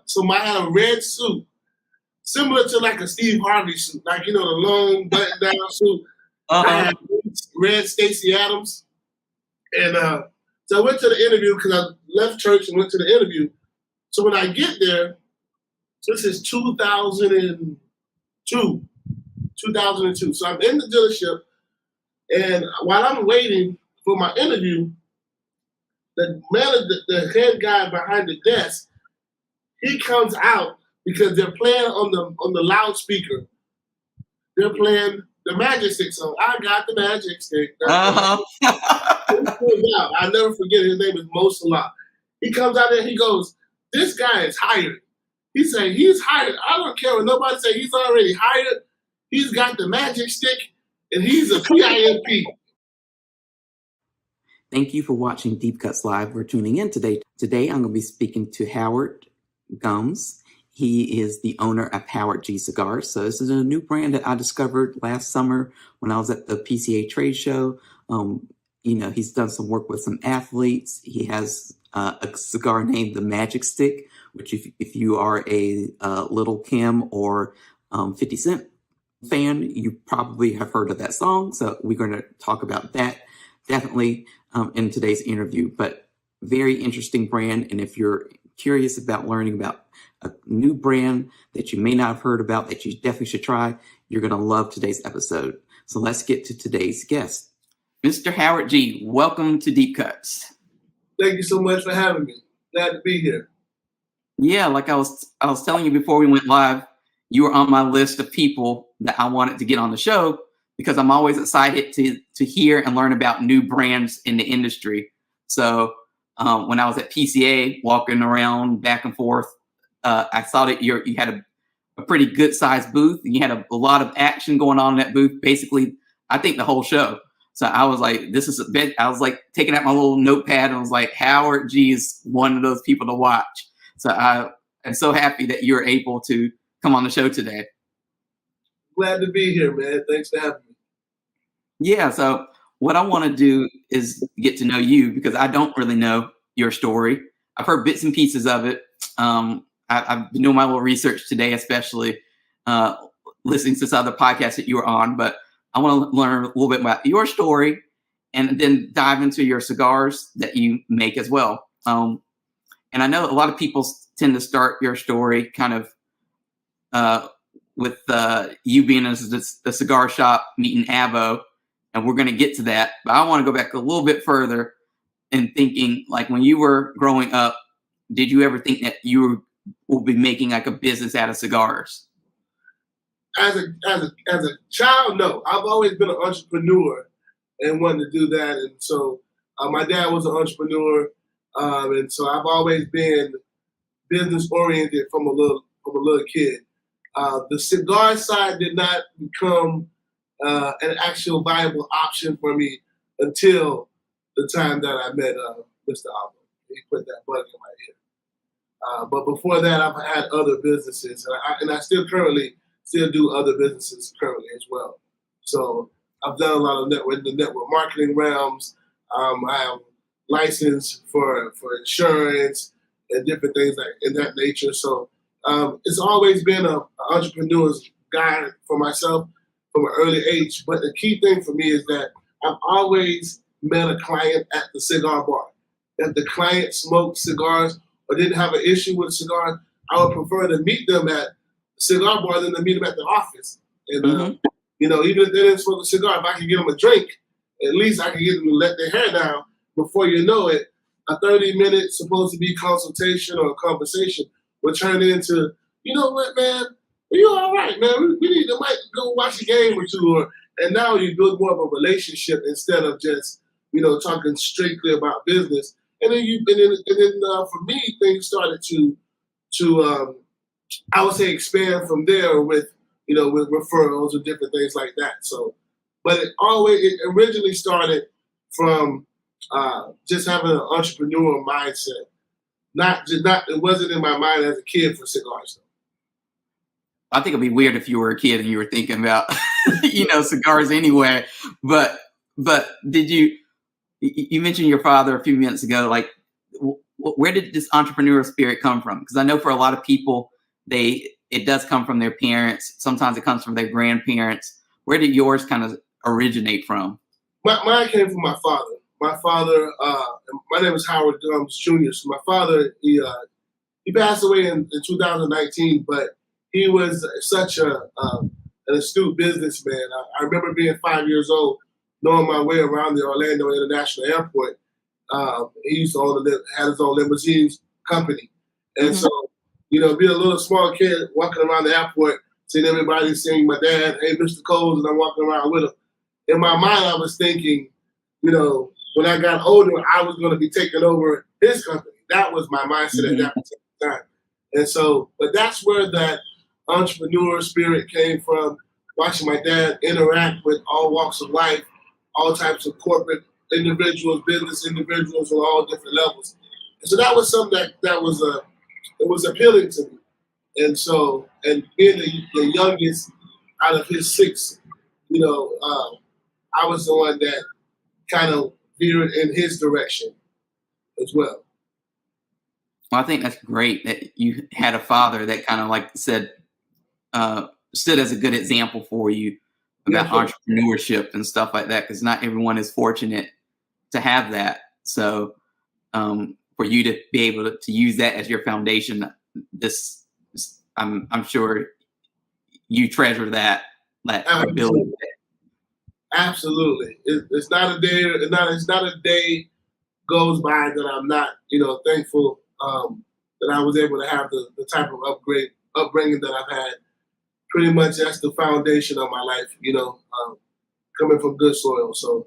So I had a red suit, similar to like a Steve Harvey suit, like, the long button-down suit. I had red Stacey Adams. And so I went to the interview because I left church and went to the interview. So when I get there, this is 2002. So I'm in the dealership, and while I'm waiting for my interview, the head guy behind the desk, he comes out because they're playing on the loudspeaker. They're playing the Magic Stick song. I got the Magic Stick. I'll never forget. His name is Mo Salah. He comes out there and he goes, "This guy is hired." He said, "He's hired. I don't care what nobody say. He's already hired. He's got the Magic Stick, and he's a PIMP." Thank you for watching Deep Cuts Live. We're tuning in today. Today, I'm going to be speaking to Howard Gumbs. He is the owner of Howard G Cigars. So this is a new brand that I discovered last summer when I was at the PCA trade show. He's done some work with some athletes. He has a cigar named the Magic Stick, which if you are a Little Kim or 50 Cent fan, you probably have heard of that song. So we're going to talk about that definitely in today's interview. But very interesting brand. And if you're curious about learning about a new brand that you may not have heard about that you definitely should try, you're going to love today's episode. So let's get to today's guest. Mr. Howard G, welcome to Deep Cuts. Thank you so much for having me. Glad to be here. Yeah, like I was telling you before we went live, you were on my list of people that I wanted to get on the show because I'm always excited to hear and learn about new brands in the industry. So when I was at PCA, walking around back and forth, I saw that you had a pretty good sized booth. You had a lot of action going on in that booth. Basically, I think the whole show. So I was like, this is a bit, I was like taking out my little notepad and I was like, Howard G is one of those people to watch. So I am so happy that you're able to come on the show today. Glad to be here, man. Thanks for having me. Yeah. So what I want to do is get to know you because I don't really know your story. I've heard bits and pieces of it. I've been doing my little research today, especially listening to some other podcasts that you were on, but I want to learn a little bit about your story and then dive into your cigars that you make as well. And I know a lot of people tend to start your story kind of with you being in the cigar shop, meeting Avo, and we're going to get to that. But I want to go back a little bit further and thinking, like when you were growing up, did you ever think that you will be making like a business out of cigars? As a child, no. I've always been an entrepreneur and wanted to do that. And so my dad was an entrepreneur, and so I've always been business oriented from a little kid. The cigar side did not become an actual viable option for me until the time that I met Mr. Alba. He put that bug in my ear. But before that, I've had other businesses, and I still do other businesses currently as well. So I've done a lot of the network marketing realms. I have license for insurance and different things like in that nature. So it's always been an entrepreneur's guide for myself from an early age. But the key thing for me is that I've always met a client at the cigar bar. If the client smoked cigars or didn't have an issue with cigars, I would prefer to meet them at the cigar bar than to meet them at the office. And, even if they didn't smoke a cigar, if I could get them a drink, at least I could get them to let their hair down. Before you know it, a 30-minute supposed to be consultation or a conversation will turn into, you know what, man, you all right, man. We need to might go watch a game or two. And now you build more of a relationship instead of just, talking strictly about business. And then for me, things started to I would say expand from there with referrals and different things like that. So, but it originally started from just having an entrepreneurial mindset. It wasn't in my mind as a kid for cigars. I think it'd be weird if you were a kid and you were thinking about, cigars anyway. But did you mentioned your father a few minutes ago, like where did this entrepreneurial spirit come from? Because I know for a lot of people, it does come from their parents. Sometimes it comes from their grandparents. Where did yours kind of originate from? Mine came from my father. My father, my name is Howard Gumbs Jr. So my father, he passed away in 2019, but he was such an astute businessman. I remember being 5 years old, knowing my way around the Orlando International Airport. He used to had his own limousines company. And so, being a little small kid walking around the airport, seeing everybody saying my dad, hey, Mr. Coles, and I'm walking around with him. In my mind, I was thinking, when I got older, I was going to be taking over his company. That was my mindset at that particular time. And so, but that's where that entrepreneur spirit came from, watching my dad interact with all walks of life, all types of corporate individuals, business individuals on all different levels. And so that was something that was appealing to me. And so, and being the youngest out of his six, I was the one that kind of veered in his direction as well. Well, I think that's great that you had a father that kind of, like said, stood as a good example for you about entrepreneurship and stuff like that, because not everyone is fortunate to have that. So for you to be able to use that as your foundation, I'm sure you treasure that ability. Absolutely. It's not a day. It's not a day goes by that I'm not, thankful that I was able to have the type of upbringing that I've had. Pretty much that's the foundation of my life, coming from good soil. So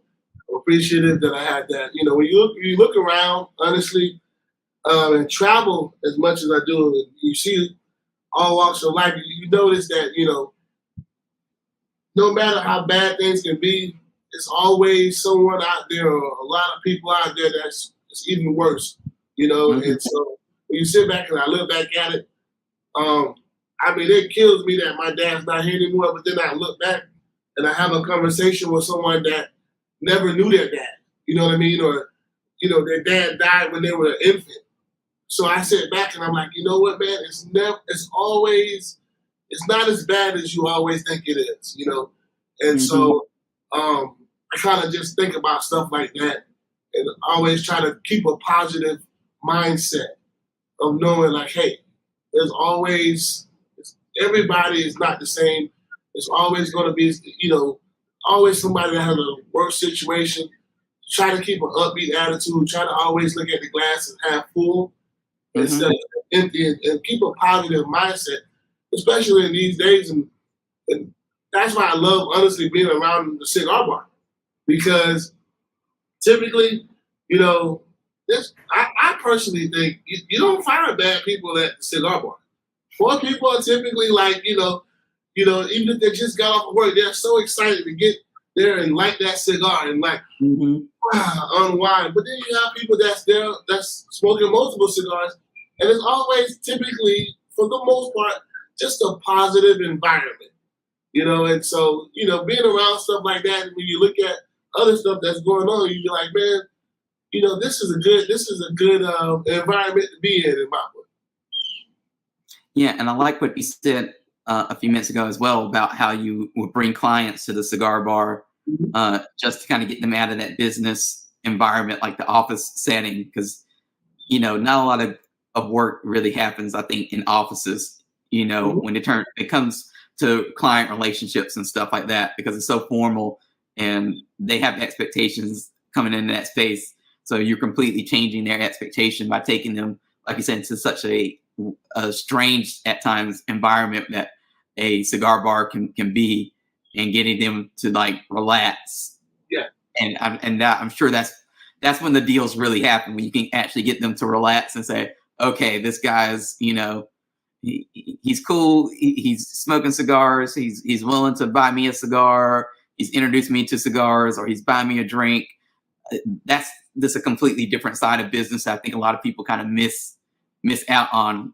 I'm appreciative that I had that. When you look around, honestly, and travel as much as I do, you see all walks of life, you notice that, no matter how bad things can be, there's always someone out there or a lot of people out there that's even worse, And so when you sit back and I look back at it, it kills me that my dad's not here anymore, but then I look back and I have a conversation with someone that never knew their dad, you know what I mean? Or, their dad died when they were an infant. So I sit back and I'm like, you know what, man, it's not as bad as you always think it is, And so I kind of just think about stuff like that and always try to keep a positive mindset of knowing like, hey, there's everybody is not the same. There's always going to be, always somebody that has a worse situation. Try to keep an upbeat attitude. Try to always look at the glass as half full instead of empty, and keep a positive mindset, especially in these days. And that's why I love, honestly, being around the cigar bar, because typically, I personally think you don't find bad people at the cigar bar. Poor people are typically like, even if they just got off of work, they're so excited to get there and light that cigar and like unwind. But then you have people that's smoking multiple cigars, and it's always typically, for the most part, just a positive environment, And so, being around stuff like that, when you look at other stuff that's going on, you be like, man, this is a good environment to be in my book. Yeah, and I like what you said a few minutes ago as well about how you would bring clients to the cigar bar just to kind of get them out of that business environment, like the office setting, because not a lot of work really happens, I think, in offices. When it comes to client relationships and stuff like that, because it's so formal and they have expectations coming into that space. So you're completely changing their expectation by taking them, like you said, to such a strange at times environment that a cigar bar can be, and getting them to like relax. Yeah. And I'm sure that's when the deals really happen, when you can actually get them to relax and say, okay, this guy's, he's cool. He's smoking cigars. He's willing to buy me a cigar. He's introduced me to cigars, or he's buying me a drink. That's a completely different side of business. I think a lot of people kind of miss out on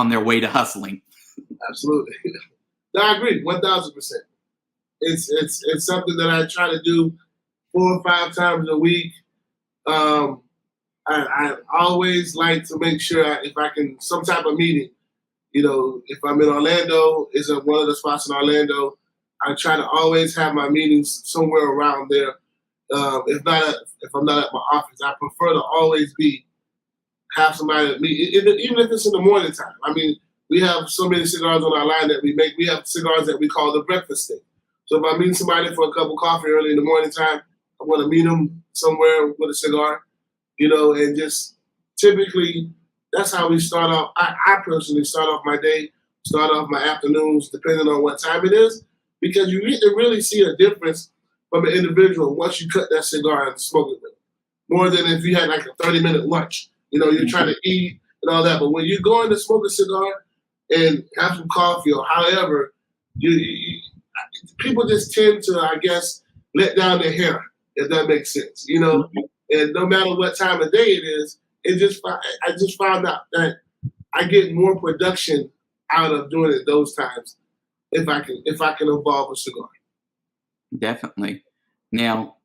their way to hustling. Absolutely. No, I agree, 1,000%. It's something that I try to do 4 or 5 times a week. I always like to make sure if I can, some type of meeting, if I'm in Orlando, is in one of the spots in Orlando, I try to always have my meetings somewhere around there. If I'm not at my office, I prefer to always have somebody to meet, even if it's in the morning time. I mean, we have so many cigars on our line that we make. We have cigars that we call the breakfast stick. So if I meet somebody for a cup of coffee early in the morning time, I want to meet them somewhere with a cigar, and just typically that's how we start off. I personally start off my day, start off my afternoons, depending on what time it is, because you need to really see a difference from an individual once you cut that cigar and smoke it with them. More than if you had like a 30-minute lunch. You're trying to eat and all that. But when you're going to smoke a cigar and have some coffee or however, people just tend to, I guess, let down their hair, if that makes sense. And no matter what time of day it is, I just found out that I get more production out of doing it those times if I can involve a cigar. Definitely. Now,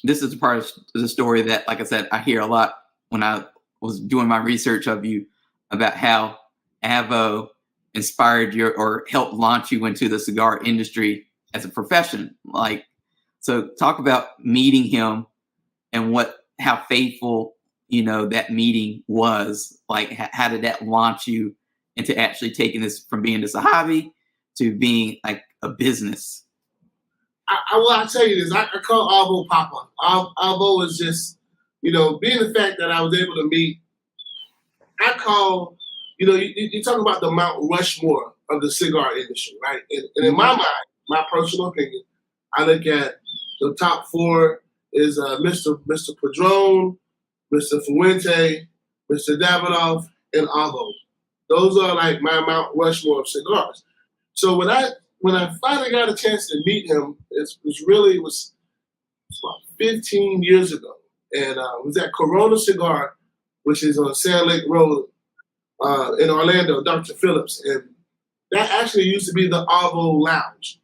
this is a part of the story that, like I said, I hear a lot when I was doing my research of you about how Avo inspired you or helped launch you into the cigar industry as a profession. So talk about meeting him and how faithful, that meeting was. How did that launch you into actually taking this from being just a hobby to being like a business? I'll tell you this. I call Avo Papa. Avo is just, being the fact that I was able to meet. I call, you talk about the Mount Rushmore of the cigar industry, right? And in my mind, my personal opinion, I look at the top four is Mr. Padron, Mr. Fuente, Mr. Davidoff, and Avo. Those are like my Mount Rushmore of cigars. So when I finally got a chance to meet him, it was about 15 years ago. And it was at Corona Cigar, which is on Sand Lake Road in Orlando, Dr. Phillips. And that actually used to be the Avo Lounge.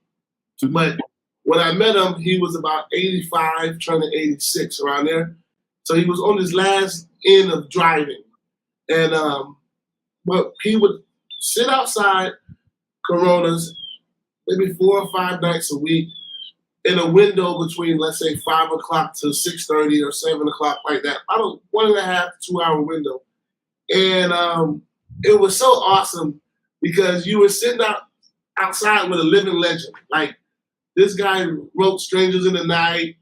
But when I met him, he was about 85, turning 86, around there. So he was on his last end of driving. And but he would sit outside Coronas maybe 4 or 5 nights a week in a window between, let's say, 5 o'clock to 6:30 or 7 o'clock, like that. About a 1.5 to 2 hour window. And it was so awesome because you were sitting outside with a living legend. Like, this guy wrote Strangers in the Night.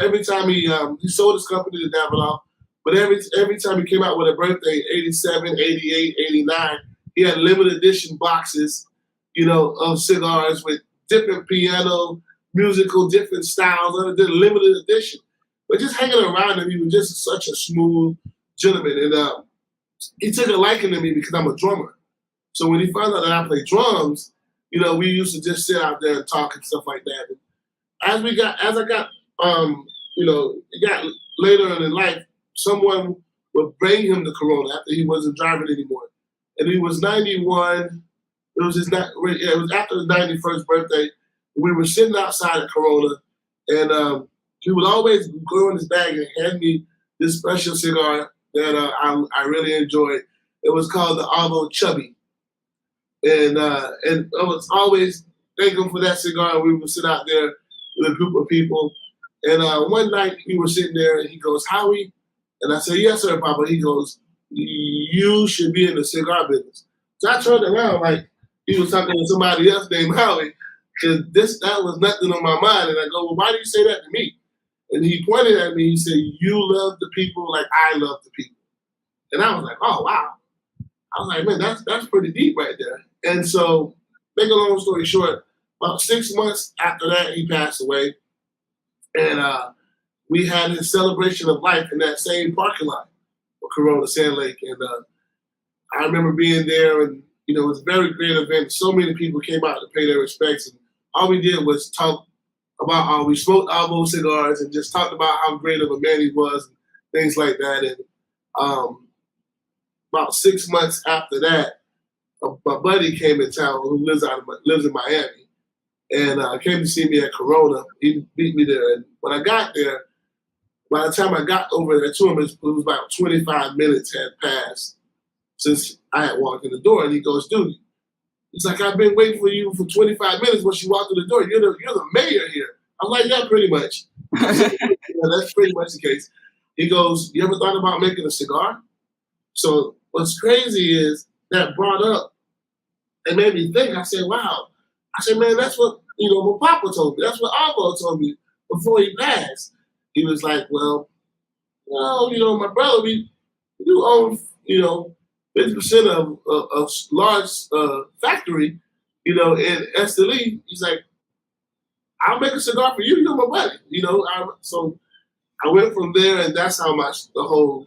Every time he sold his company to Davidoff, but every time he came out with a birthday, 87, 88, 89, he had limited edition boxes, of cigars with different piano, musical, different styles, limited edition. But just hanging around him, he was just such a smooth gentleman. And he took a liking to me because I'm a drummer. So when he found out that I play drums, we used to just sit out there and talk and stuff like that. And it got later in life, someone would bring him to Corona after he wasn't driving anymore. And he was 91. It was after his 91st birthday. We were sitting outside at Corona, and he would always go in his bag and hand me this special cigar that I really enjoyed. It was called the Avo Chubby. And I was always thanking for that cigar. We would sit out there with a group of people. And one night we were sitting there and he goes, "Howie?" And I said, "Yes, sir, Papa." He goes, "You should be in the cigar business." So I turned around like he was talking to somebody else named Howie, because that was nothing on my mind. And I go, "Well, why do you say that to me?" And he pointed at me. He said, "You love the people like I love the people." And I was like, "Oh, wow." I was like, "Man, that's pretty deep right there." And so, make a long story short, about 6 months after that, he passed away. And we had his celebration of life in that same parking lot of Corona Sand Lake. And I remember being there, and it was a very great event. So many people came out to pay their respects. And all we did was talk about how we smoked Avo cigars and just talked about how great of a man he was and things like that. And about 6 months after that, my buddy came in town who lives in Miami, and came to see me at Corona. He beat me there. And when I got there, By the time I got over there to him, it was about 25 minutes had passed since I had walked in the door. And he goes, dude, he's like, I've been waiting for you for 25 minutes when she walked in the door. You're the mayor here. I'm like, yeah, pretty much. I said, yeah, that's pretty much the case. He goes, you ever thought about making a cigar? So what's crazy is that brought up and made me think. I said, wow. I said, man, that's what, my papa told me. That's what Alvo told me before he passed. He was like, well, my brother, we do own, 50% of a large factory, in Esteli. He's like, I'll make a cigar for you. You're my buddy, So I went from there, and that's how the whole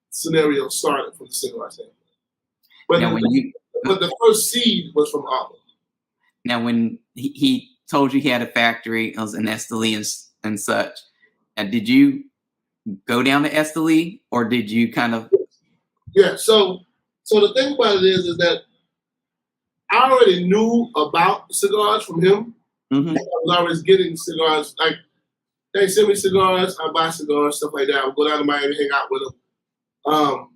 scenario started from the cigar standpoint. But the first seed was from Alvo. Now, when he told you he had a factory, it was in Esteli and such, and did you go down to Esteli, or did you kind of? Yeah. So the thing about it is that I already knew about cigars from him. Mm-hmm. I was always getting cigars. Like, they send me cigars, I buy cigars, stuff like that. I would go down to Miami, hang out with them.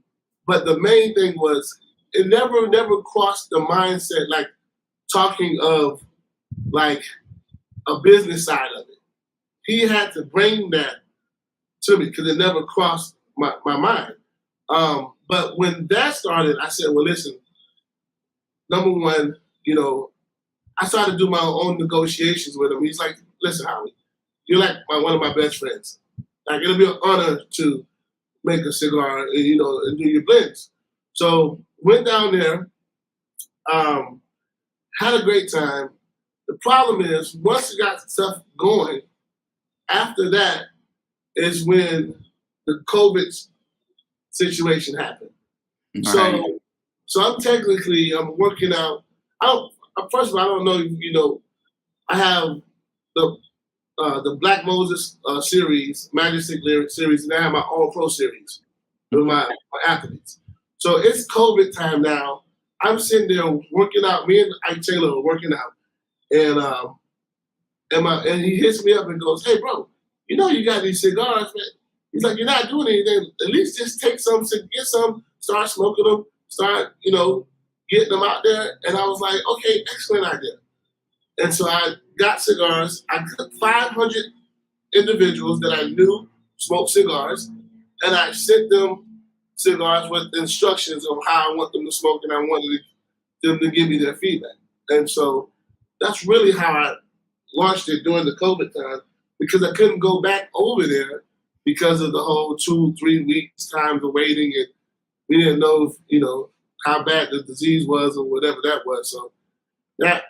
But the main thing was, it never crossed the mindset, like talking of like a business side of it. He had to bring that to me because it never crossed my mind. But when that started, I said, well, listen, number one, I started to do my own negotiations with him. He's like, listen, Howard, you're like one of my best friends. Like, it'll be an honor to make a cigar, and do your blends. So went down there, had a great time. The problem is, once you got stuff going, after that is when the COVID situation happened. Right. So I'm working out. First of all, I don't know, I have the Black Moses series, Majestic Lyric series, and I have my All Pro series with my athletes. So it's COVID time now. I'm sitting there working out. Me and Ike Taylor are working out, and he hits me up and goes, "Hey, bro, you got these cigars, man." He's like, "You're not doing anything. At least just take some, get some, start smoking them, start, getting them out there." And I was like, "Okay, excellent idea." And so I got cigars. I took 500 individuals that I knew smoked cigars, and I sent them cigars with instructions of how I want them to smoke, and I wanted them to give me their feedback. And so that's really how I launched it during the COVID time, because I couldn't go back over there because of the whole 2-3 weeks time of waiting, and we didn't know if, how bad the disease was or whatever that was.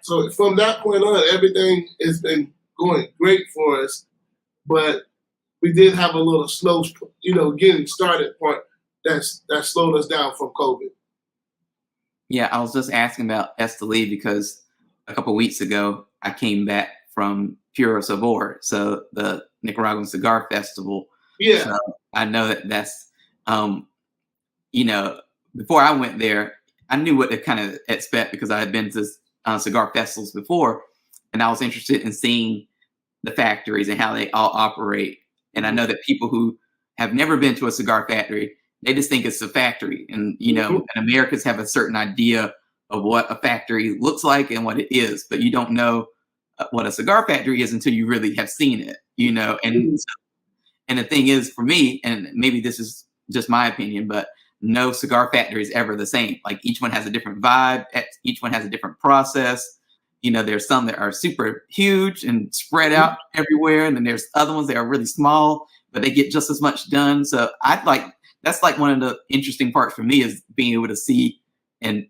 So from that point on, everything has been going great for us, but we did have a little slow, getting started part that slowed us down from COVID. Yeah, I was just asking about Esteli because a couple of weeks ago I came back from Puro Sabor, so the Nicaraguan Cigar Festival. Yeah, so I know that's before I went there, I knew what to kind of expect because I had been to cigar festivals before, and I was interested in seeing the factories and how they all operate. And I know that people who have never been to a cigar factory, they just think it's a factory. And, and Americans have a certain idea of what a factory looks like and what it is, but you don't know what a cigar factory is until you really have seen it, and the thing is, for me, and maybe this is just my opinion, but no cigar factory is ever the same. Like, each one has a different vibe. Each one has a different process. There's some that are super huge and spread out everywhere. And then there's other ones that are really small, but they get just as much done. So that's like one of the interesting parts for me, is being able to see and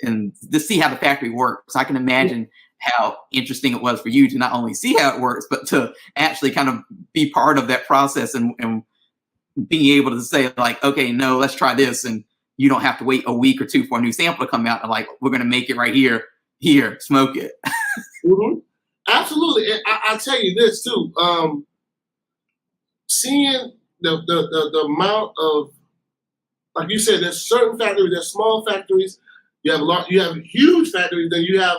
to see how the factory works. I can imagine how interesting it was for you to not only see how it works, but to actually kind of be part of that process and being able to say, like, okay, no, let's try this. And you don't have to wait a week or two for a new sample to come out. And like, we're going to make it right here, smoke it. Mm-hmm. Absolutely. And I'll tell you this too. Seeing the amount of, like you said, there's certain factories, there's small factories, you have huge factories, then you have,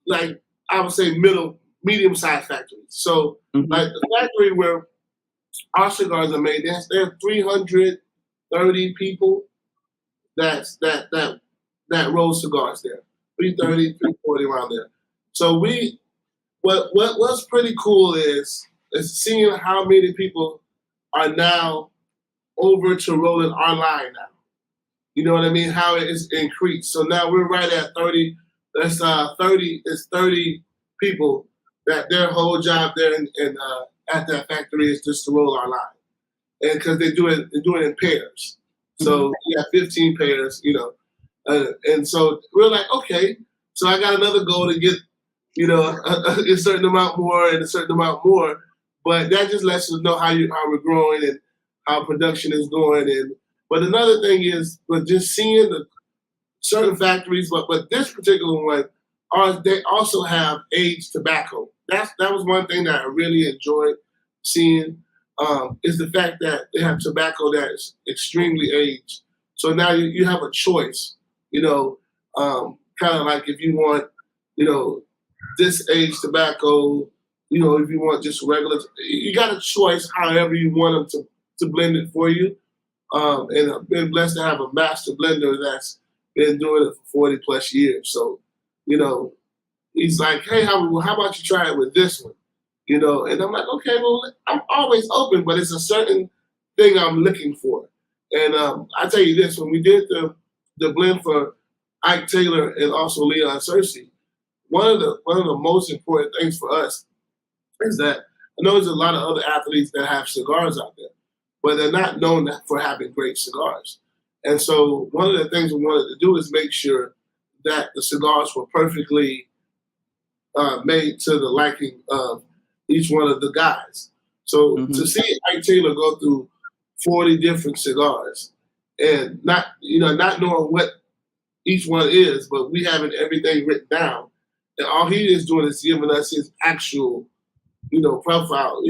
like, I would say medium-sized factories. So like the factory where our cigars are made. There are 330 people that roll cigars there. 330, 340 around there. So what's pretty cool is seeing how many people are now over to rolling online now. You know what I mean? How it is increased. So now we're right at 30. That's 30. It's 30 people that their whole job there at that factory is just to roll online, and because they do it in pairs. So you have 15 pairs, and so we're like, okay. So I got another goal to get, a certain amount more and a certain amount more. But that just lets us know how we're growing and how production is going. But another thing is, but just seeing the certain factories, but this particular one, they also have aged tobacco. That was one thing that I really enjoyed seeing, is the fact that they have tobacco that is extremely aged. So now you have a choice, kind of like if you want, this aged tobacco, if you want just regular, you got a choice however you want them to blend it for you. And I've been blessed to have a master blender that's been doing it for 40 plus years. So, he's like, hey, how about you try it with this one? And I'm like, okay, well, I'm always open, but it's a certain thing I'm looking for. And I tell you this, when we did the blend for Ike Taylor and also Leon Searcy, one of the most important things for us is that I know there's a lot of other athletes that have cigars out there, but they're not known for having great cigars. And so one of the things we wanted to do is make sure that the cigars were perfectly made to the liking of each one of the guys. So to see Ike Taylor go through 40 different cigars and not knowing what each one is, but we having everything written down, and all he is doing is giving us his actual, profile.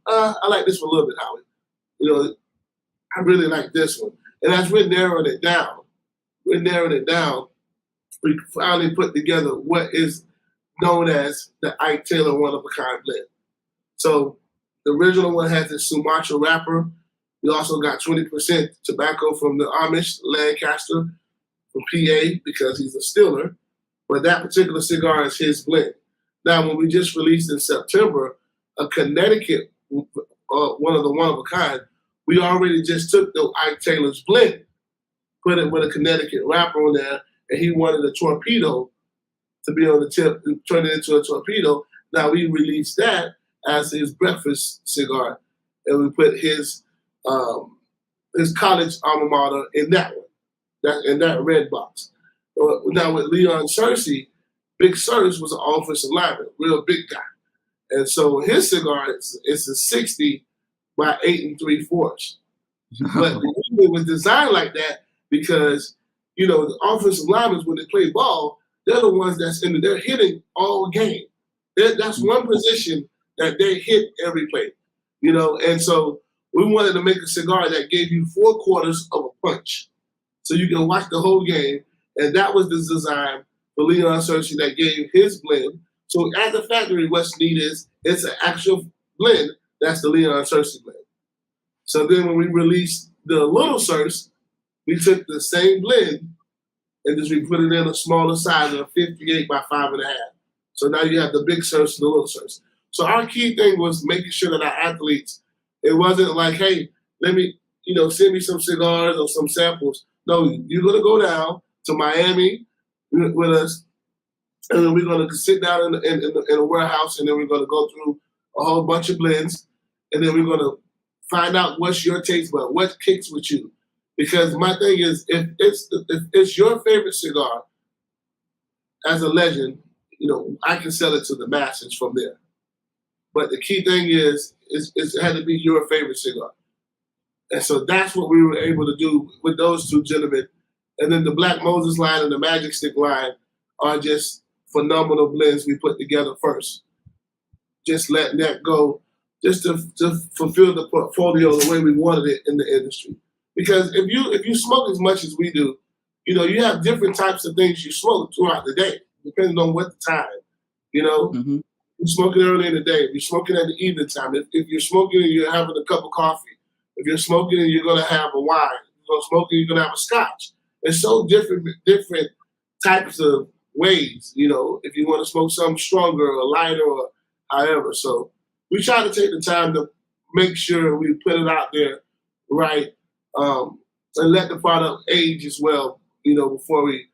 I like this one a little bit, Howard. I really like this one. And as we're narrowing it down, we finally put together what is known as the Ike Taylor one-of-a-kind blend. So the original one has the Sumatra wrapper. We also got 20% tobacco from the Amish, Lancaster, from PA, because he's a stiller. But that particular cigar is his blend. Now, when we just released in September a Connecticut, one of a kind, we already just took the Ike Taylor's blend, put it with a Connecticut wrapper on there, and he wanted a torpedo to be on the tip and turn it into a torpedo. Now we released that as his breakfast cigar, and we put his college alma mater in that one, in that red box. Now with Leon Searcy, Big Sirs was an offensive lineman, real big guy. And so his cigar is a 60 by 8 3/4. But it was designed like that because, the offensive linemen, when they play ball, they're the ones they're hitting all game. That's one position that they hit every play, and so we wanted to make a cigar that gave you 4/4 of a punch. So you can watch the whole game. And that was the design for Leon Searcy that gave his blend. So at the factory, what's neat is it's an actual blend. That's the Leon Searcy blend. So then when we released the Little Searcy, we took the same blend and just we put it in a smaller size of a 58 by 5.5. So now you have the Big Searcy and the Little Searcy. So our key thing was making sure that our athletes, it wasn't like, hey, let me, send me some cigars or some samples. No, you're going to go down to Miami with us, and then we're going to sit down in a warehouse, and then we're going to go through a whole bunch of blends, and then we're going to find out what's your taste bud, what kicks with you. Because my thing is, if it's your favorite cigar, as a legend, I can sell it to the masses from there. But the key thing is it had to be your favorite cigar. And so that's what we were able to do with those two gentlemen. And then the Black Moses line and the Magic Stick line are just phenomenal blends we put together first. Just letting that go, just to fulfill the portfolio the way we wanted it in the industry. Because if you smoke as much as we do, you have different types of things you smoke throughout the day, depending on what the time, you're smoking early in the day, if you're smoking at the evening time, if you're smoking and you're having a cup of coffee, if you're smoking and you're going to have a wine, if you're smoking, you're going to have a scotch. It's so different types of ways, if you want to smoke something stronger or lighter or however. So we try to take the time to make sure we put it out there right, and let the product age as well, before we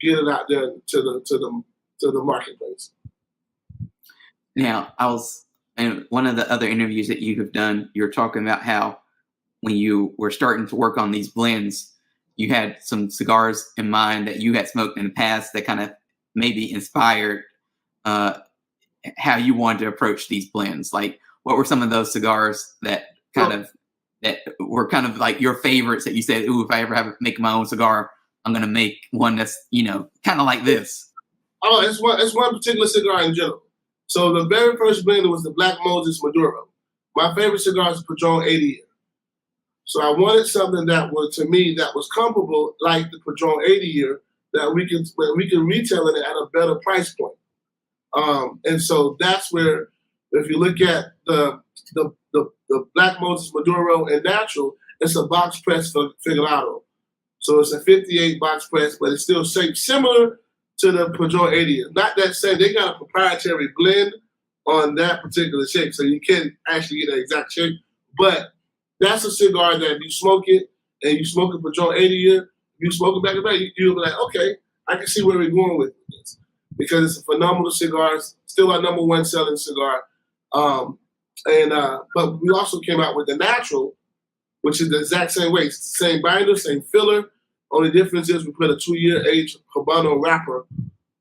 get it out there to the marketplace. Now, in one of the other interviews that you have done, you're talking about how when you were starting to work on these blends, you had some cigars in mind that you had smoked in the past that kind of maybe inspired how you wanted to approach these blends. Like, what were some of those cigars that were kind of like your favorites that you said, "Ooh, if I ever make my own cigar, I'm gonna make one that's kind of like this"? Oh, it's one particular cigar in general. So the very first blend was the Black Moses Maduro. My favorite cigar is Padron 80. So I wanted something that was comparable, like the Padron 80, that we can retail it at a better price point. And so that's where, if you look at the Black Moses Maduro and Natural, it's a box press figurado. So it's a 58 box press, but it's still shaped similar to the Padron 80. Not that same. They got a proprietary blend on that particular shape, so you can't actually get an exact shape. But that's a cigar that if you smoke it and you smoke a Padron 80, you smoke it back to back, you'll be like, okay, I can see where we're going with this. Because it's a phenomenal cigar, still our #1 selling cigar. But we also came out with the Natural, which is the exact same way, same binder, same filler. Only difference is we put a 2-year aged Habano wrapper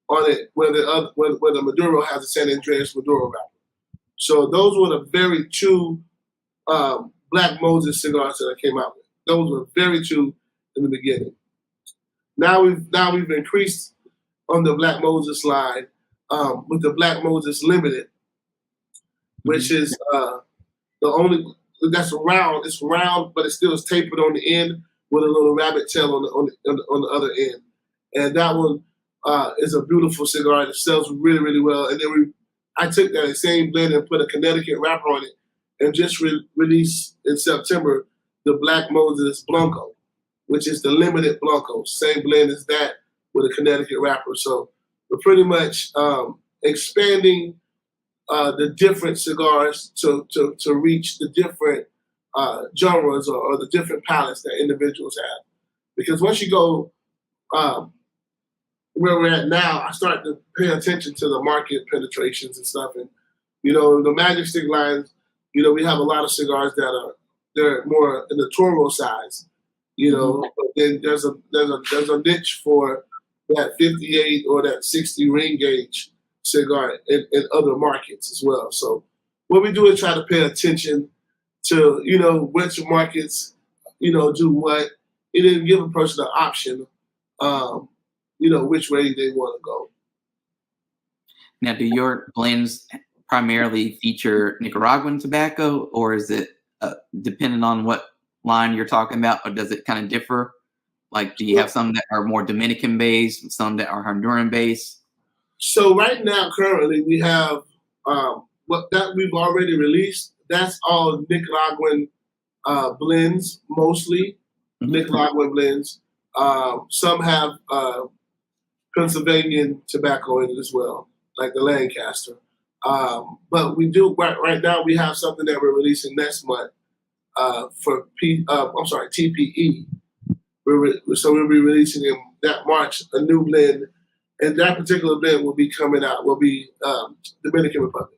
on it, where the Maduro has a San Andreas Maduro wrapper. So those were the very two Black Moses cigars that I came out with. Those were very two in the beginning. Now we've increased on the Black Moses line with the Black Moses Limited, which is the only that's round. It's round, but it still is tapered on the end with a little rabbit tail on the other end. And that one is a beautiful cigar. It sells really, really well. And then I took that same blend and put a Connecticut wrapper on it, and just released in September the Black Moses Blanco, which is the limited Blanco. Same blend as that with a Connecticut wrapper. So we're pretty much expanding the different cigars to reach the different genres or the different palates that individuals have. Because once you go where we're at now, I start to pay attention to the market penetrations and stuff. And, the Magic Stick lines, we have a lot of cigars that they're more in the Toro size, but then there's a niche for that 58 or that 60 ring gauge cigar in other markets as well. So what we do is try to pay attention to, which markets, do what, and then give a person an option, which way they want to go. Now, do your blends primarily feature Nicaraguan tobacco, or is it depending on what line you're talking about, or does it kind of differ? Like, do you have some that are more Dominican based, some that are Honduran based? So right now, currently, we have what that we've already released. That's all Nicaraguan blends, mostly Nicaraguan blends. Some have Pennsylvanian tobacco in it as well, like the Lancaster. But we do right now. We have something that we're releasing next month for TPE. So we'll be releasing in that March a new blend, and that particular blend will be coming out. Will be Dominican Republic.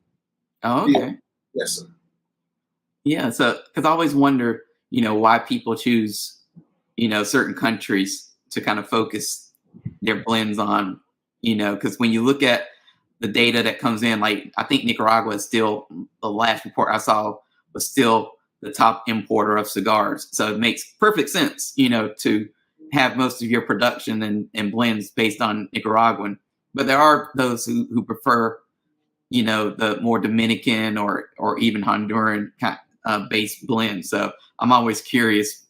Oh, okay. Yeah. Yes, sir. Yeah. So, because I always wonder, why people choose, certain countries to kind of focus their blends on, because when you look at the data that comes in, like I think Nicaragua is still, the last report I saw was still the top importer of cigars. So it makes perfect sense, to have most of your production and blends based on Nicaraguan. But there are those who prefer, the more Dominican or even Honduran based blends. So I'm always curious,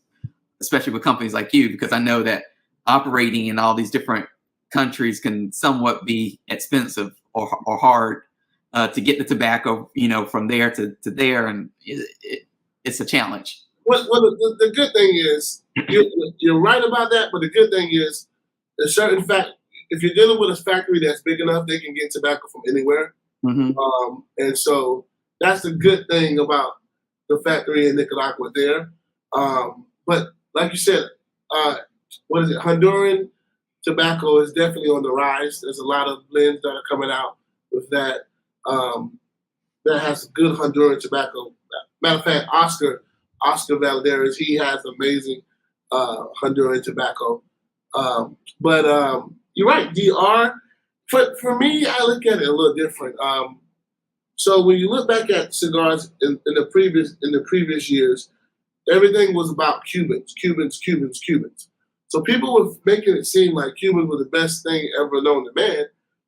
especially with companies like you, because I know that operating in all these different countries can somewhat be expensive or hard to get the tobacco, from there to there, and it's a challenge. Well, the good thing is you're right about that, but the good thing is a certain fact. If you're dealing with a factory that's big enough, they can get tobacco from anywhere, and so that's the good thing about the factory in Nicaragua there. But like you said, what is it? Honduran tobacco is definitely on the rise. There's a lot of blends that are coming out with that that has good Honduran tobacco. Matter of fact, Oscar Valadares, he has amazing Honduran tobacco. But you're right, DR. For me, I look at it a little different. So when you look back at cigars in the previous years, everything was about Cubans. So people were making it seem like Cubans were the best thing ever known to man.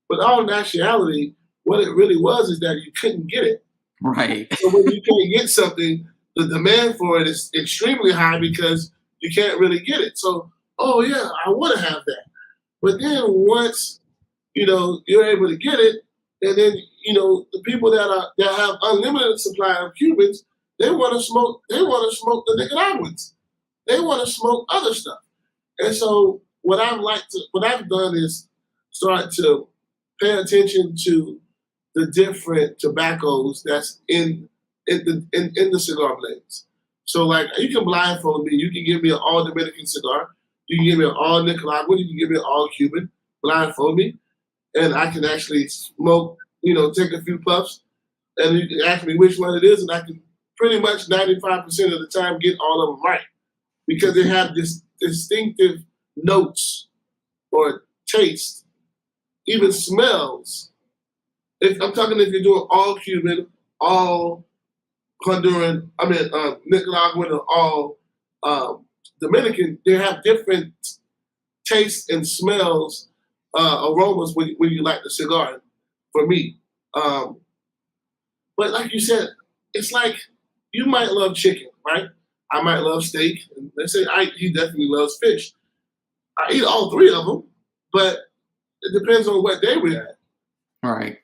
But all in actuality, what it really was is that you couldn't get it. Right. So when you can't get something, the demand for it is extremely high because you can't really get it. So, oh yeah, I want to have that. But then once, you're able to get it, and then, the people that have unlimited supply of Cubans, they want to smoke the Nicaraguans. They want to smoke other stuff. And so what I've done is start to pay attention to the different tobaccos that's in the cigar blends. So like you can blindfold me, you can give me an all Dominican cigar, you can give me an all Nicaraguan, you can give me an all Cuban, blindfold me, and I can actually smoke, take a few puffs, and you can ask me which one it is, and I can pretty much 95% of the time get all of them right. Because they have this distinctive notes or taste, even smells. If you're doing all Cuban, all Honduran, Nicaraguan, or all Dominican, they have different tastes and smells, aromas when you light the cigar. For me, but like you said, it's like you might love chicken, right? I might love steak, and they say he definitely loves fish. I eat all three of them, but it depends on what day we're at. Right.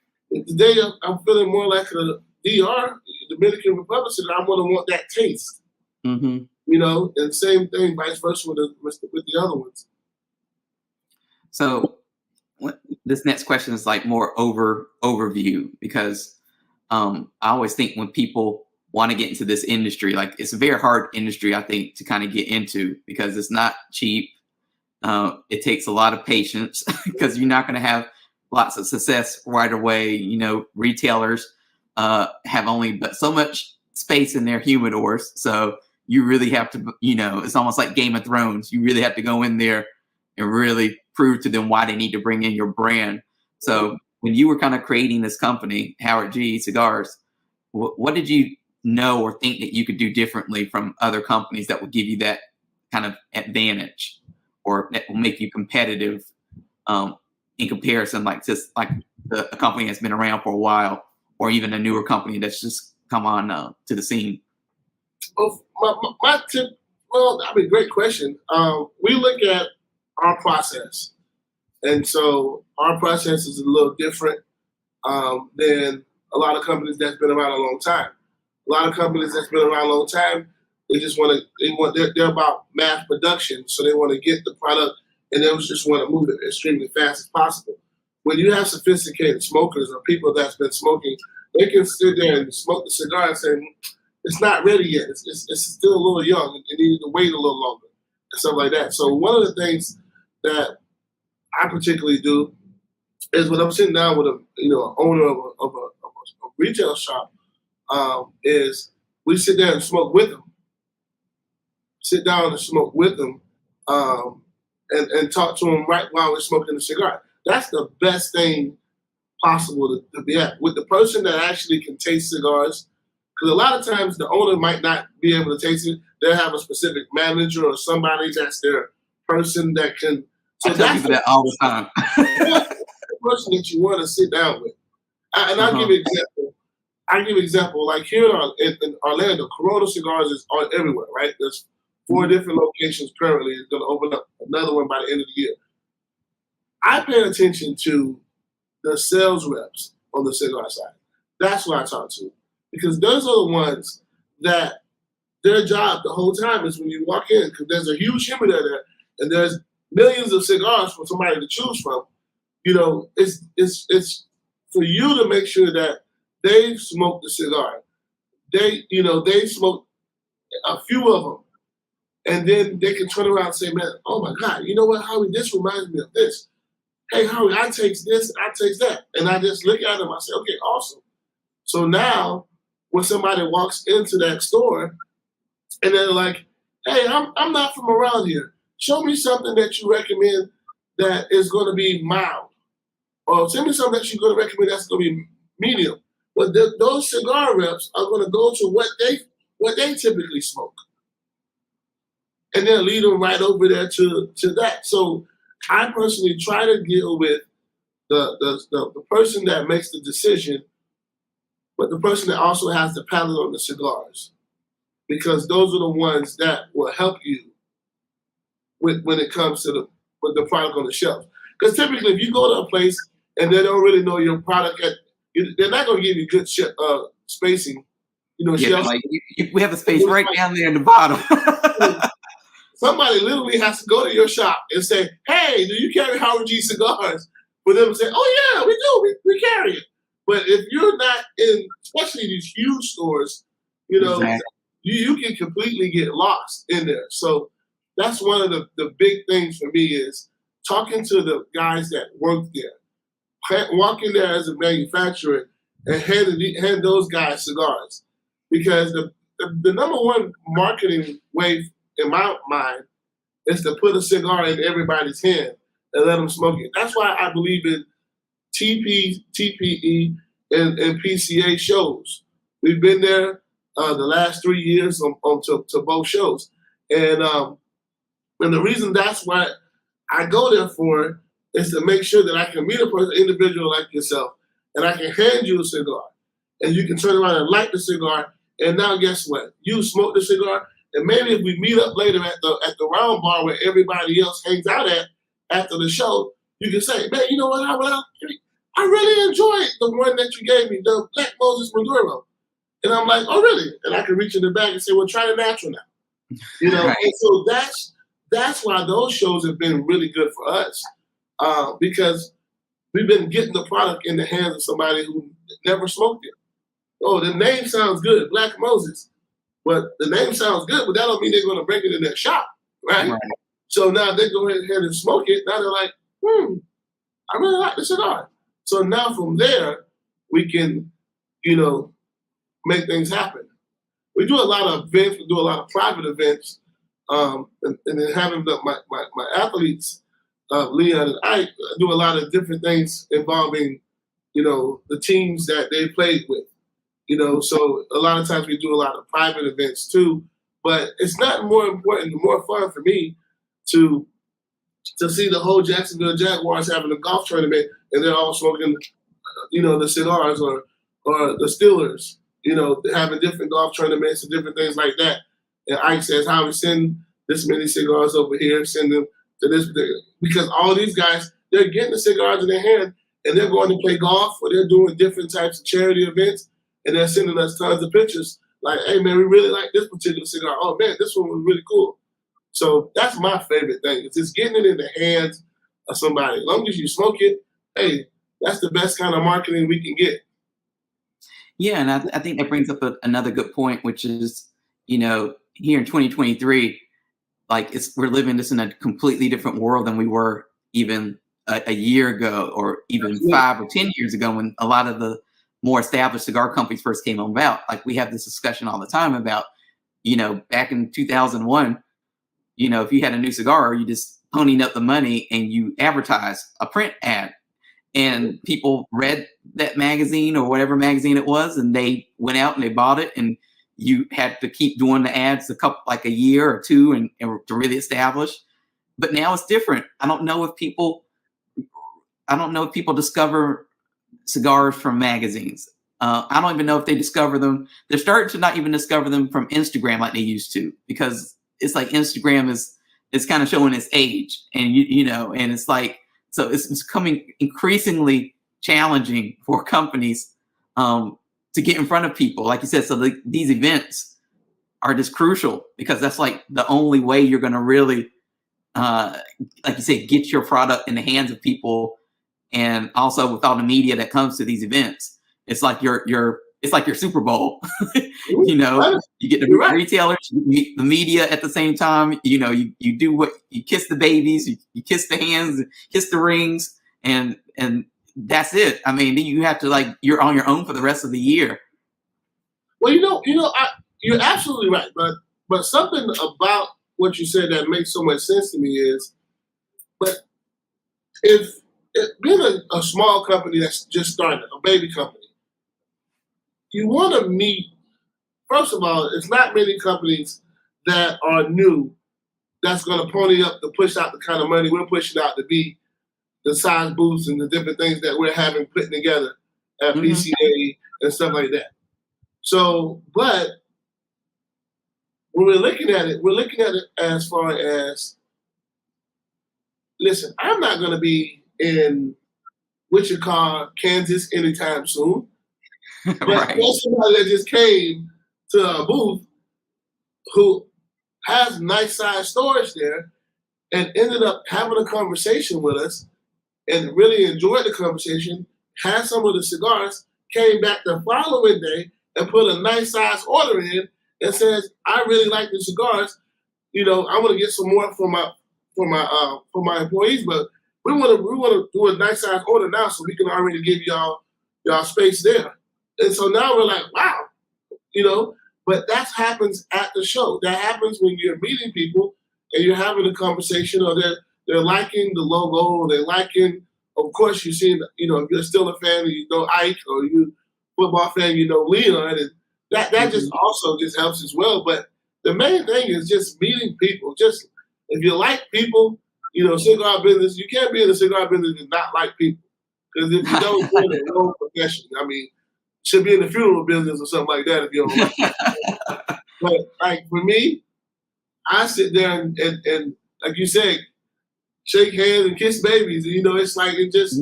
Today I'm feeling more like a DR, Dominican Republic, I want that taste. And same thing, vice versa with the other ones. So this next question is like more overview, because I always think when people want to get into this industry, like it's a very hard industry, I think, to kind of get into, because it's not cheap. It takes a lot of patience because you're not going to have lots of success right away. Retailers have only but so much space in their humidors. So you really have to, it's almost like Game of Thrones. You really have to go in there and really prove to them why they need to bring in your brand. So when you were kind of creating this company, Howard G Cigars, what did you know or think that you could do differently from other companies that would give you that kind of advantage, or that will make you competitive in comparison, like just like a company that's been around for a while, or even a newer company that's just come on to the scene? Well, my tip, great question. We look at our process. And so our process is a little different than a lot of companies that's been around a long time. A lot of companies that's been around a long time, they're about mass production. So they want to get the product and they just want to move it extremely fast as possible. When you have sophisticated smokers or people that's been smoking, they can sit there and smoke the cigar and say, it's not ready yet. It's still a little young. It needed to wait a little longer and stuff like that. So one of the things that I particularly do is when I'm sitting down with an owner of a retail shop, is we sit down and smoke with them. Sit down and smoke with them, and talk to them right while we're smoking the cigar. That's the best thing possible to be at, with the person that actually can taste cigars. Because a lot of times the owner might not be able to taste it. They'll have a specific manager or somebody that's their person that can. So I tell people that all the time. That's the person that you want to sit down with. I'll give you an example. Like here in Orlando, Corona Cigars is everywhere, right? There's 4 different locations currently. It's going to open up another one by the end of the year. I pay attention to the sales reps on the cigar side. That's what I talk to, because those are the ones that their job the whole time is when you walk in, because there's a huge humidor there, and there's millions of cigars for somebody to choose from. It's for you to make sure that they've smoked the cigar. They smoked a few of them, and then they can turn around and say, "Man, oh my God, you know what, Howie? This reminds me of this. Hey, Howie, I takes this, I takes that," and I just look at them. I say, "Okay, awesome." So now, when somebody walks into that store and they're like, "Hey, I'm not from around here. Show me something that you recommend that is going to be mild, or send me something that you're going to recommend that's going to be medium." But those cigar reps are going to go to what they typically smoke, and then lead them right over there to that. So I personally try to deal with the person that makes the decision, but the person that also has the palate on the cigars, because those are the ones that will help you when it comes to the product on the shelf. Because typically, if you go to a place and they don't really know your product, they're not going to give you good spacing. Shelf. Like we have a space right down there in the bottom. Somebody literally has to go to your shop and say, "Hey, do you carry Howard G Cigars?" For them to say, "Oh yeah, we do. We carry it." But if you're not in, especially these huge stores, exactly. you can completely get lost in there. So that's one of the big things for me is talking to the guys that work there, walking there as a manufacturer and hand those guys cigars, because the number one marketing way in my mind is to put a cigar in everybody's hand and let them smoke it. That's why I believe in TPE, and PCA shows. We've been there the last 3 years to both shows. And the reason that's what I go there for is to make sure that I can meet an individual like yourself, and I can hand you a cigar, and you can turn around and light the cigar, and now guess what? You smoke the cigar, and maybe if we meet up later at the round bar where everybody else hangs out at after the show, you can say, "Man, you know what, I really enjoyed the one that you gave me, the Black Moses Maduro." And I'm like, "Oh, really?" And I can reach in the back and say, "Well, try the natural now." Right. And so that's why those shows have been really good for us, because we've been getting the product in the hands of somebody who never smoked it. Oh, the name sounds good, Black Moses. But the name sounds good, but that don't mean they're going to bring it in their shop, right? So now they go ahead and smoke it. Now they're like, I really like the cigar. So now from there, we can, make things happen. We do a lot of events. We do a lot of private events. And then having my athletes, Leon and I, do a lot of different things involving, the teams that they played with. So a lot of times we do a lot of private events too. But it's not more important, more fun for me to see the whole Jacksonville Jaguars having a golf tournament and they're all smoking, the cigars, or the Steelers, having different golf tournaments and different things like that. And Ike says, "How we send this many cigars over here, send them to this," because all these guys, they're getting the cigars in their hand and they're going to play golf, or they're doing different types of charity events, and they're sending us tons of pictures like, "Hey man, we really like this particular cigar. Oh man, this one was really cool." So that's my favorite thing. It's just getting it in the hands of somebody. As long as you smoke it, hey, that's the best kind of marketing we can get. Yeah, and I think that brings up another good point, which is, here in 2023, like we're living this in a completely different world than we were even a year ago, or even 5 or 10 years ago, when a lot of the more established cigar companies first came about. Like we have this discussion all the time about, back in 2001, if you had a new cigar, you just ponied up the money and you advertised a print ad, and people read that magazine or whatever magazine it was, and they went out and they bought it, and you had to keep doing the ads like a year or two and to really establish. But now it's different. I don't know if people discover cigars from magazines. I don't even know if they discover them. They're starting to not even discover them from Instagram like they used to, because it's like Instagram is kind of showing its age, and and it's like, so it's becoming increasingly challenging for companies to get in front of people, like you said. So these events are just crucial because that's like the only way you're going to really, like you said, get your product in the hands of people. And also with all the media that comes to these events, it's like it's like your Super Bowl. You get the retailers, you meet the media at the same time. You do what you kiss the babies, you kiss the hands, kiss the rings, and that's it. I mean, then you have to you're on your own for the rest of the year. Well, you're absolutely right, but something about what you said that makes so much sense to me is, but if being a small company that's just started, a baby company, you want to meet. First of all, it's not many companies that are new that's going to pony up to push out the kind of money we're pushing out to be the size booths and the different things that we're having putting together at PCA and stuff like that. So, but when we're looking at it as far as, listen, I'm not going to be in Wichita, Kansas anytime soon. But Right. there's somebody that just came to a booth who has nice size storage there and ended up having a conversation with us and really enjoyed the conversation, had some of the cigars, came back the following day and put a nice size order in and says, I really like the cigars. I want to get some more for my employees, but we want to do a nice size order now so we can already give y'all space there. And so now we're like, wow, but that happens at the show. That happens when you're meeting people and you're having a conversation, or they're liking the logo, or they're liking, of course, you've seen, if you're still a fan, you know Ike, or you football fan, you know Leon, and that just also just helps as well. But the main thing is just meeting people. Just if you like people, cigar business, you can't be in the cigar business and not like people. Because if you don't, you're in the wrong profession. I mean, should be in the funeral business or something like that if you don't like it. But for me, I sit there and like you said, shake hands and kiss babies. It's just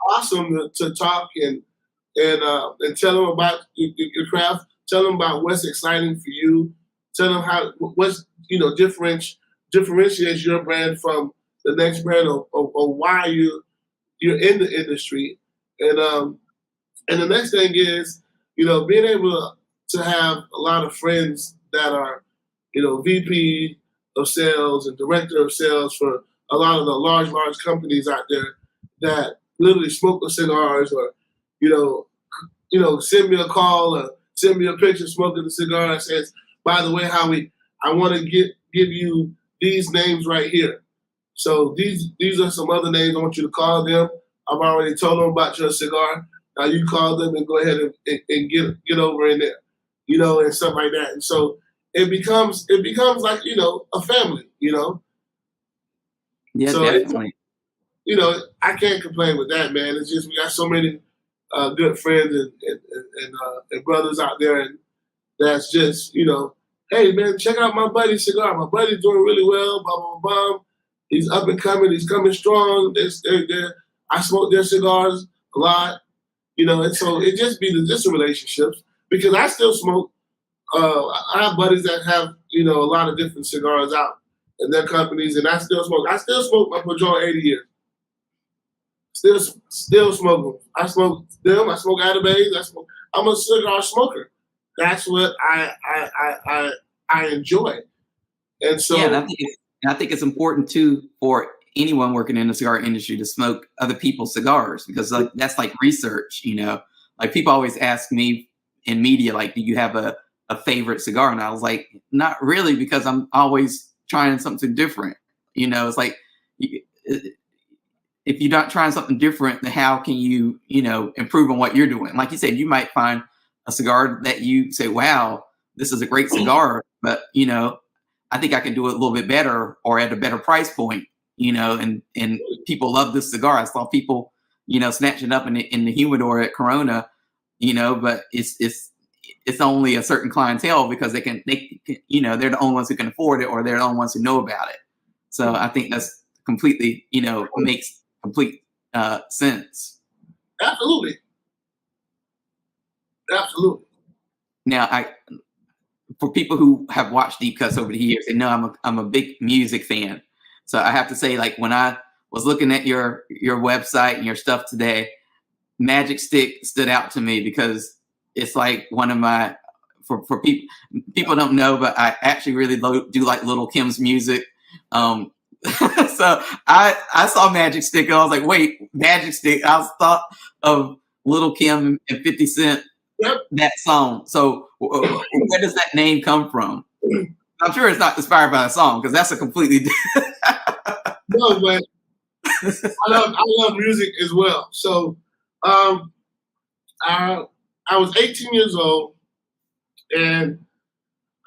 awesome to talk and tell them about your craft. Tell them about what's exciting for you. Tell them what's differentiates your brand from the next brand, or why you're in the industry. And the next thing is, being able to have a lot of friends that are, VP of sales and director of sales for a lot of the large companies out there that literally smoke the cigars, or, send me a call or send me a picture smoking the cigar and says, by the way, Howie, I want to give you these names right here. So these are some other names. I want you to call them. I've already told them about your cigar. Now you call them and go ahead and get over in there, and stuff like that. And so it becomes like, a family, Yeah, so definitely. I can't complain with that, man. It's just we got so many good friends and brothers out there, and that's just, hey man, check out my buddy's cigar. My buddy's doing really well. Blah blah blah. He's up and coming. He's coming strong. I smoke their cigars a lot. And so it just be the relationships, because I still smoke. I have buddies that have, a lot of different cigars out in their companies, and I still smoke. I still smoke my Padron 80 years. Still smoke them. I smoke them. I smoke Atabase. I'm a cigar smoker. That's what I enjoy. And so, yeah, and I think it's important too for anyone working in the cigar industry to smoke other people's cigars, because that's like research. Like people always ask me in media, like, do you have a favorite cigar? And I was like, not really, because I'm always trying something different. It's like, if you're not trying something different, then how can you, improve on what you're doing? Like you said, you might find a cigar that you say, wow, this is a great cigar, but, I think I can do it a little bit better or at a better price point, and people love this cigar. I saw people, snatching up in the humidor at Corona, but it's only a certain clientele because they can, they're the only ones who can afford it, or they're the only ones who know about it. So I think that's completely, makes complete sense. Absolutely. Absolutely. Now, for people who have watched Deep Cuts over the years, they know I'm a big music fan. So I have to say, like, when I was looking at your website and your stuff today, Magic Stick stood out to me because it's like one of my, for people don't know, but I actually really do like Little Kim's music. So I saw Magic Stick and I was like, wait, Magic Stick. I thought of Little Kim and 50 Cent, Yep. that song. So where does that name come from? I'm sure it's not inspired by a song because that's a completely different. No, but I love music as well. So I was 18 years old and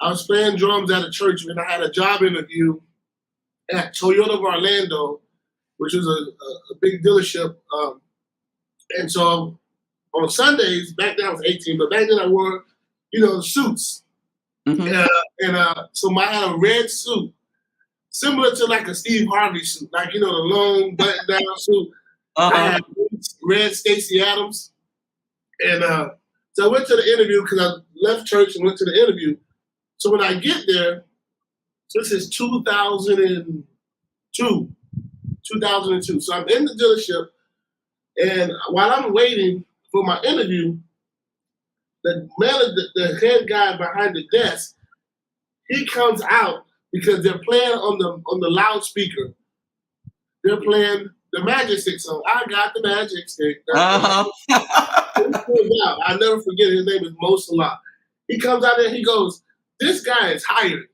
I was playing drums at a church and I had a job interview at Toyota of Orlando, which was a big dealership. And so on Sundays, back then I was 18, but back then I wore, suits. Mhm. So I had a red suit, similar to like a Steve Harvey suit, like, the long button down suit. I had red Stacey Adams. And so I went to the interview because I left church and went to the interview. So when I get there, this is 2002. So I'm in the dealership, and while I'm waiting for my interview, the head guy behind the desk, he comes out because they're playing on the loudspeaker. They're playing the Magic Stick song. I got the Magic Stick. I never forget. His name is Mo Salah. He comes out there and he goes, "This guy is hired."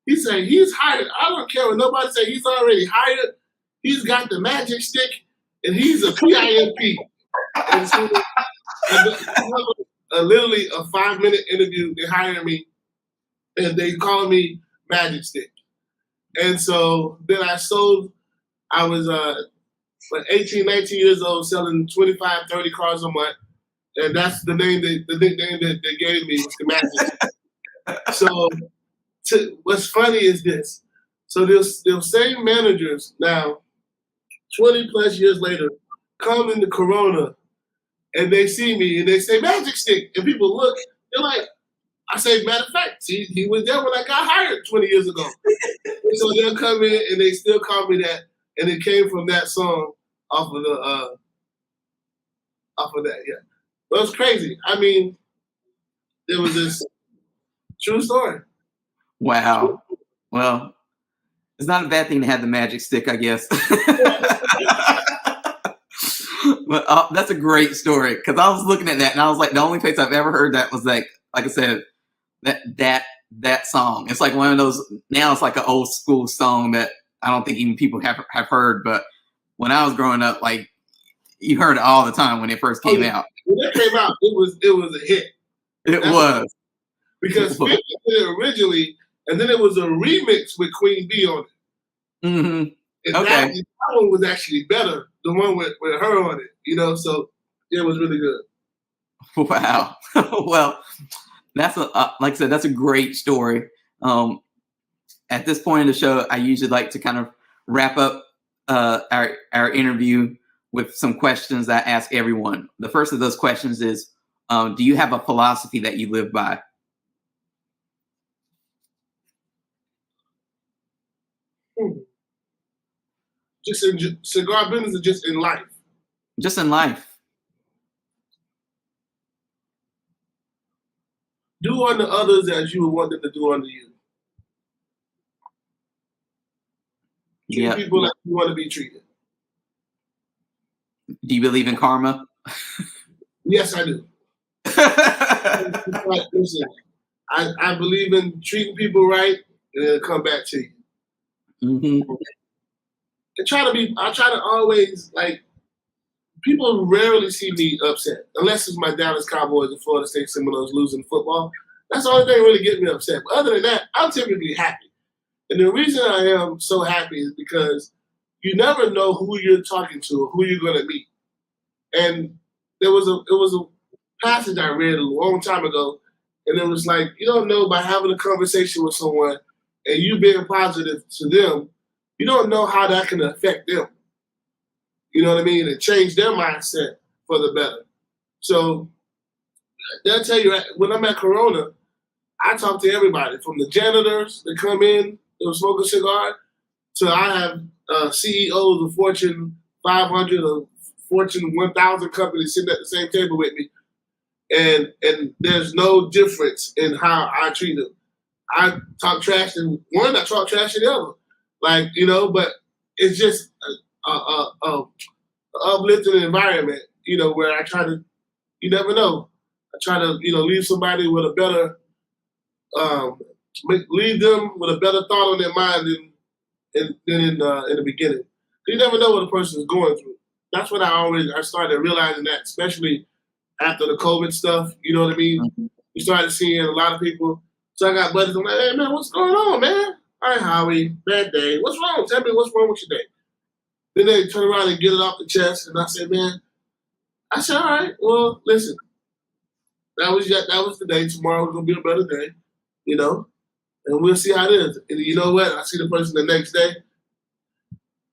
He said, "He's hired. I don't care what nobody say. He's already hired. He's got the Magic Stick, and he's a PIMP." And so, literally a 5-minute interview. They hired me, and they called me Magic Stick. And so then I was 18, 19 years old, selling 25, 30 cars a month. And that's the nickname that they gave me was the Magic Stick. So what's funny is this. So those same managers now, 20 plus years later, come into Corona and they see me and they say Magic Stick. And people look, they're like, I say, matter of fact, he was there when I got hired 20 years ago. And so they'll come in and they still call me that. And it came from that song off of that, yeah. But it was crazy. I mean, there was this true story. Wow. Well, it's not a bad thing to have the Magic Stick, I guess. But that's a great story because I was looking at that and I was like, the only place I've ever heard that was like I said, that song. It's like one of those. Now it's like an old school song that I don't think even people have heard. But when I was growing up, like you heard it all the time when it first came out. When it came out, it was a hit. It was because 50 did it originally, and then it was a remix with Queen Bee on it. Mm-hmm. And okay, that one was actually better. The one with her on it, so it was really good. Wow. Well, that's like I said, that's a great story. At this point in the show, I usually like to kind of wrap up our interview with some questions that I ask everyone. The first of those questions is, do you have a philosophy that you live by? Just in cigar business or just in life? Just in life. Do unto others as you would want them to do unto you. Treat people like you want to be treated. Do you believe in karma? Yes, I do. Listen, I believe in treating people right and it'll come back to you. Mm-hmm. I try to always, people rarely see me upset, unless it's my Dallas Cowboys and Florida State Seminoles losing football. That's the only thing that really gets me upset. But other than that, I'm typically happy. And the reason I am so happy is because you never know who you're talking to or who you're going to meet. And it was a passage I read a long time ago, and it was like, you don't know by having a conversation with someone and you being positive to them, you don't know how that can affect them. You know what I mean? And change their mindset for the better. So they'll tell you when I'm at Corona, I talk to everybody from the janitors that come in, they'll smoke a cigar, to I have CEOs of Fortune 500 or Fortune 1000 companies sitting at the same table with me, and there's no difference in how I treat them. I talk trash in one, I talk trash in the other, like but it's just a uplifting environment, where I try to, you never know, I try to leave somebody with a better, leave them with a better thought on their mind than in the beginning. You never know what a person is going through. That's what I started realizing that, especially after the COVID stuff. You know what I mean? Mm-hmm. You started seeing a lot of people. So I got buddies. I'm like, hey man, what's going on, man? Hi Howie, bad day. What's wrong? Tell me what's wrong with your day. Then they turn around and get it off the chest, and I said, man, I said, all right, well, listen, that was the day. Tomorrow's gonna be a better day, and we'll see how it is. And you know what? I see the person the next day,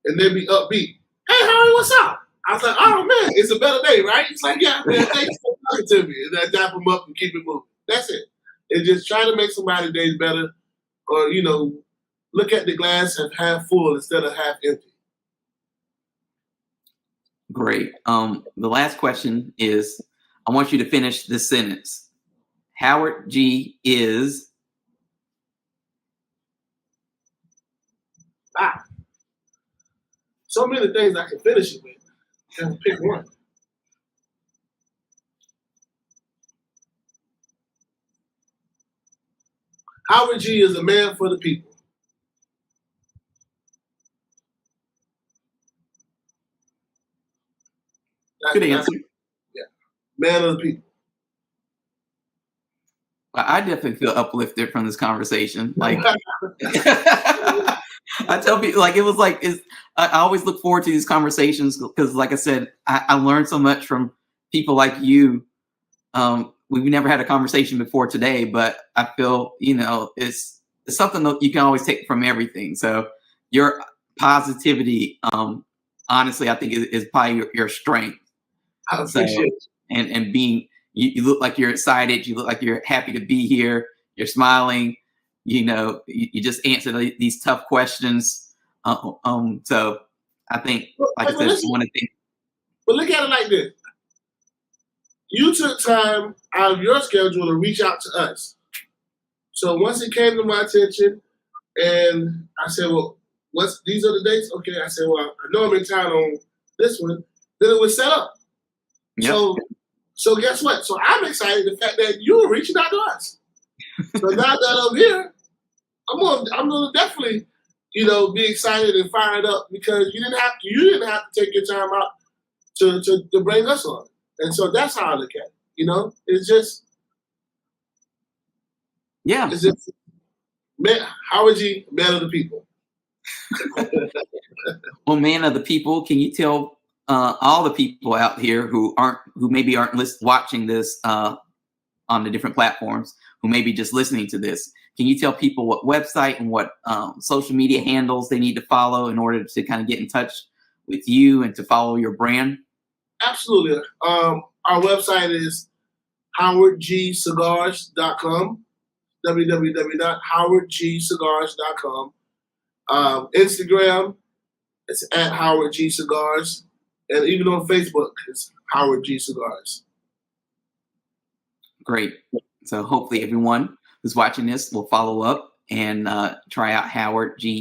and they be upbeat. Hey, Harry, what's up? I was like, oh man, it's a better day, right? It's like, yeah, man, thanks for talking to me. And I dap them up and keep it moving. That's it. And just try to make somebody's day better, or look at the glass as half full instead of half empty. Great. The last question is, I want you to finish this sentence. Howard G is. So many things I can finish it with. I have to pick one. Howard G is a man for the people. Good answer. Yeah, man of the people. I definitely feel uplifted from this conversation. Like, I tell people, like, it was like, I always look forward to these conversations because, like I said, I learned so much from people like you. We've never had a conversation before today, but I feel, it's something that you can always take from everything. So your positivity, honestly, I think is probably your strength. I appreciate it. And being, you look like you're excited. You look like you're happy to be here. You're smiling. You just answer these tough questions. So I think, like I said, one of the things. But look at it like this. You took time out of your schedule to reach out to us. So once it came to my attention, and I said, well, these are the dates? Okay. I said, well, I know I'm in town on this one. Then it was set up. Yep. So guess what? So I'm excited the fact that you were reaching out to us. So now that I'm here, I'm gonna definitely, be excited and fired up because you didn't have to take your time out to bring us on. And so that's how I look at it. It's just, yeah. It's just, Howard G, man of the people. Well, man of the people, can you tell all the people out here who maybe aren't watching this on the different platforms, who may be just listening to this, can you tell people what website and what social media handles they need to follow in order to kind of get in touch with you and to follow your brand? Absolutely. Our website is howardgcigars.com, www.howardgcigars.com. Instagram, it's at Howard G Cigars. And even on Facebook, it's Howard G Cigars. Great. So hopefully everyone who's watching this will follow up and try out Howard G